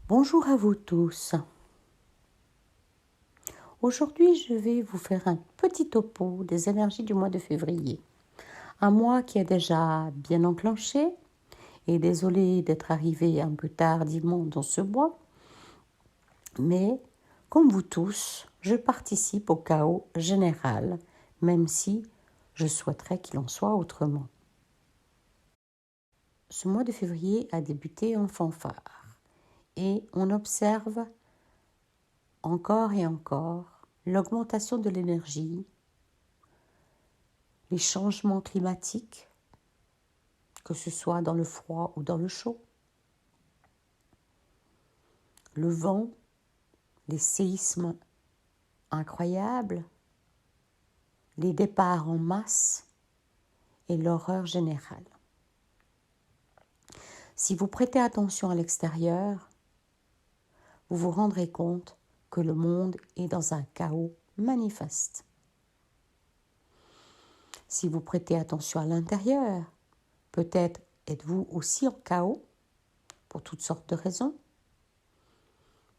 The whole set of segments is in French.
Bonjour à vous tous. Aujourd'hui, je vais vous faire un petit topo des énergies du mois de février. Un mois qui est déjà bien enclenché et désolé d'être arrivé un peu tardivement dans ce mois. Mais, comme vous tous, je participe au chaos général, même si je souhaiterais qu'il en soit autrement. Ce mois de février a débuté en fanfare et on observe encore et encore l'augmentation de l'énergie, les changements climatiques, que ce soit dans le froid ou dans le chaud, le vent, les séismes incroyables, les départs en masse et l'horreur générale. Si vous prêtez attention à l'extérieur, vous vous rendrez compte que le monde est dans un chaos manifeste. Si vous prêtez attention à l'intérieur, peut-être êtes-vous aussi en chaos pour toutes sortes de raisons.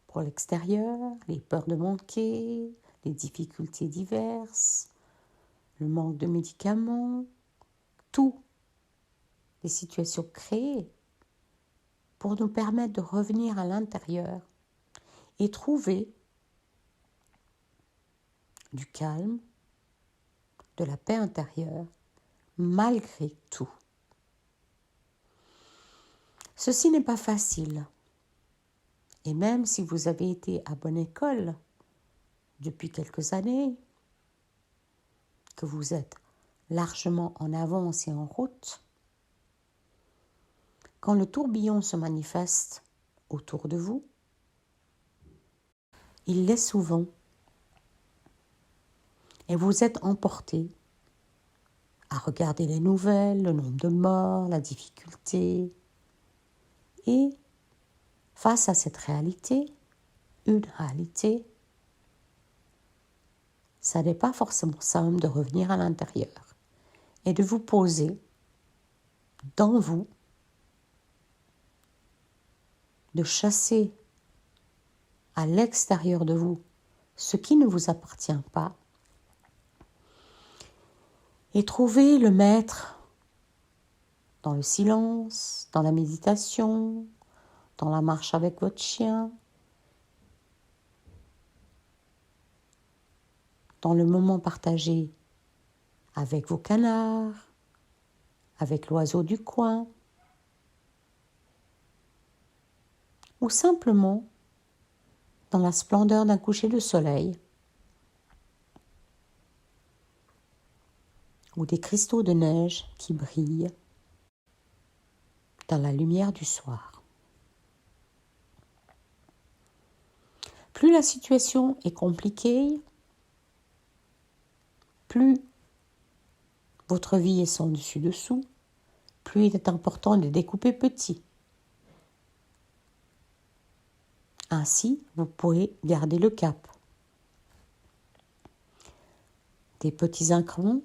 Pour l'extérieur, les peurs de manquer, les difficultés diverses, le manque de médicaments, tout les situations créées pour nous permettre de revenir à l'intérieur et trouver du calme, de la paix intérieure, malgré tout. Ceci n'est pas facile. Et même si vous avez été à bonne école depuis quelques années, que vous êtes largement en avance et en route, quand le tourbillon se manifeste autour de vous, il l'est souvent et vous êtes emporté à regarder les nouvelles, le nombre de morts, la difficulté. Et face à cette réalité, une réalité, ça n'est pas forcément simple de revenir à l'intérieur et de vous poser dans vous, de chasser à l'extérieur de vous ce qui ne vous appartient pas et trouver le maître dans le silence, dans la méditation, dans la marche avec votre chien, dans le moment partagé avec vos canards, avec l'oiseau du coin, ou simplement dans la splendeur d'un coucher de soleil, ou des cristaux de neige qui brillent dans la lumière du soir. Plus la situation est compliquée, plus votre vie est sans dessus-dessous, plus il est important de découper petit. Ainsi, vous pourrez garder le cap. Des petits increments,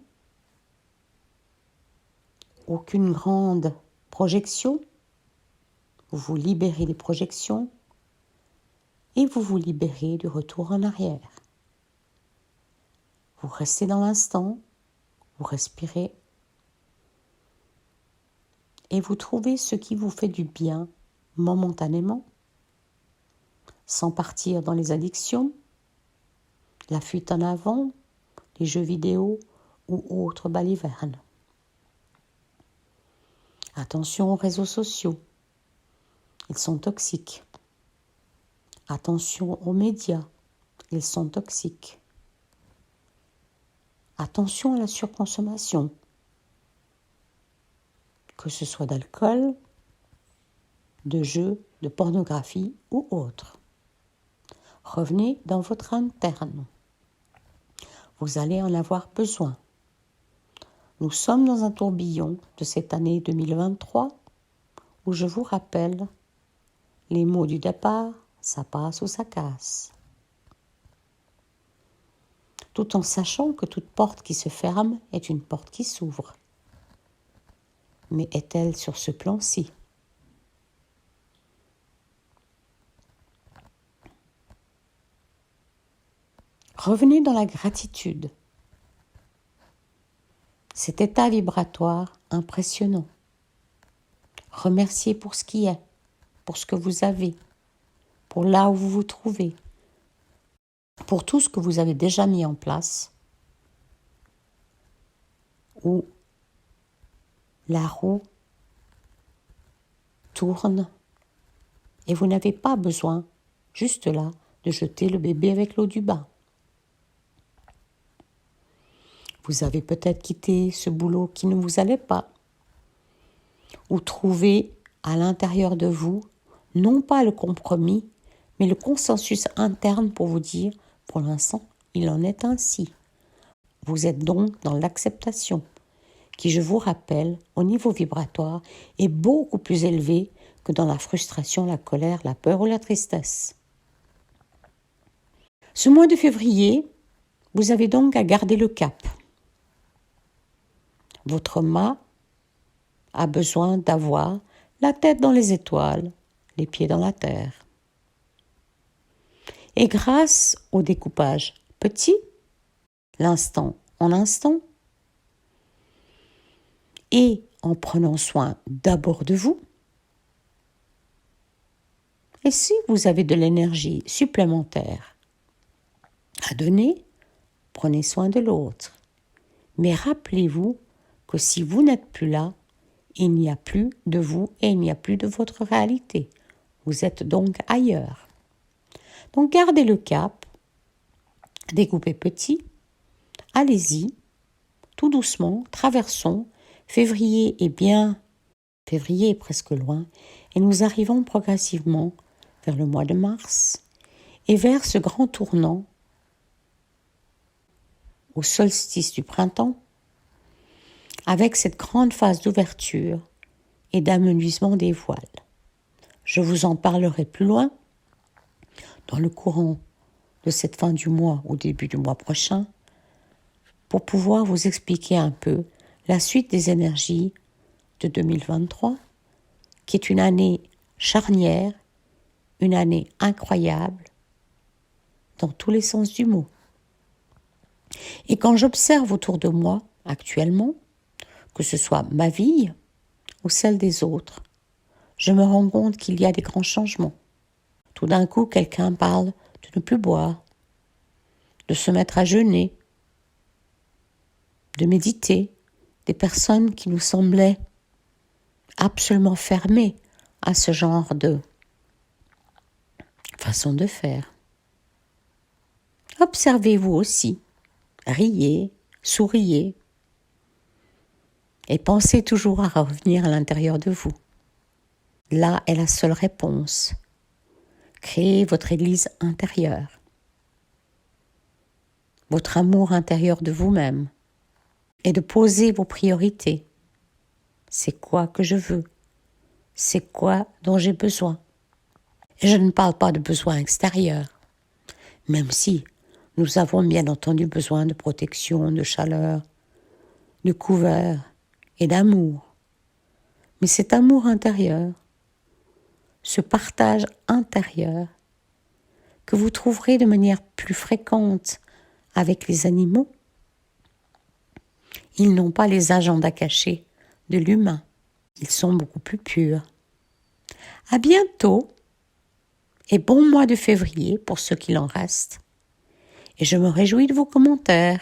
aucune grande projection, vous vous libérez des projections et vous vous libérez du retour en arrière. Vous restez dans l'instant, vous respirez et vous trouvez ce qui vous fait du bien momentanément, sans partir dans les addictions, la fuite en avant, les jeux vidéo ou autres balivernes. Attention aux réseaux sociaux, ils sont toxiques. Attention aux médias, ils sont toxiques. Attention à la surconsommation, que ce soit d'alcool, de jeux, de pornographie ou autre. Revenez dans votre interne. Vous allez en avoir besoin. Nous sommes dans un tourbillon de cette année 2023 où je vous rappelle les mots du départ, ça passe ou ça casse. Tout en sachant que toute porte qui se ferme est une porte qui s'ouvre. Mais est-elle sur ce plan-ci ? Revenez dans la gratitude. Cet état vibratoire impressionnant. Remerciez pour ce qui est, pour ce que vous avez, pour là où vous vous trouvez, pour tout ce que vous avez déjà mis en place, où la roue tourne et vous n'avez pas besoin, juste là, de jeter le bébé avec l'eau du bain. Vous avez peut-être quitté ce boulot qui ne vous allait pas, ou trouvé à l'intérieur de vous, non pas le compromis, mais le consensus interne pour vous dire, pour l'instant, il en est ainsi. Vous êtes donc dans l'acceptation, qui, je vous rappelle, au niveau vibratoire, est beaucoup plus élevé que dans la frustration, la colère, la peur ou la tristesse. Ce mois de février, vous avez donc à garder le cap. Votre mât a besoin d'avoir la tête dans les étoiles, les pieds dans la terre. Et grâce au découpage petit, l'instant en instant, et en prenant soin d'abord de vous, et si vous avez de l'énergie supplémentaire à donner, prenez soin de l'autre. Mais rappelez-vous que si vous n'êtes plus là, il n'y a plus de vous et il n'y a plus de votre réalité. Vous êtes donc ailleurs. Donc gardez le cap, découpez petit, allez-y, tout doucement, traversons. Février est presque loin, et nous arrivons progressivement vers le mois de mars et vers ce grand tournant au solstice du printemps, avec cette grande phase d'ouverture et d'amenuisement des voiles. Je vous en parlerai plus loin dans le courant de cette fin du mois au début du mois prochain pour pouvoir vous expliquer un peu la suite des énergies de 2023, qui est une année charnière, une année incroyable dans tous les sens du mot. Et quand j'observe autour de moi actuellement, que ce soit ma vie ou celle des autres, je me rends compte qu'il y a des grands changements. Tout d'un coup, quelqu'un parle de ne plus boire, de se mettre à jeûner, de méditer. Des personnes qui nous semblaient absolument fermées à ce genre de façon de faire. Observez-vous aussi, riez, souriez et pensez toujours à revenir à l'intérieur de vous. Là est la seule réponse. Créez votre église intérieure, votre amour intérieur de vous-même et de poser vos priorités. C'est quoi que je veux? C'est quoi dont j'ai besoin? Et je ne parle pas de besoins extérieurs, même si nous avons bien entendu besoin de protection, de chaleur, de couvert et d'amour. Mais cet amour intérieur, ce partage intérieur que vous trouverez de manière plus fréquente avec les animaux, ils n'ont pas les agendas cachés de l'humain. Ils sont beaucoup plus purs. À bientôt et bon mois de février pour ceux qu'il en reste. Et je me réjouis de vos commentaires.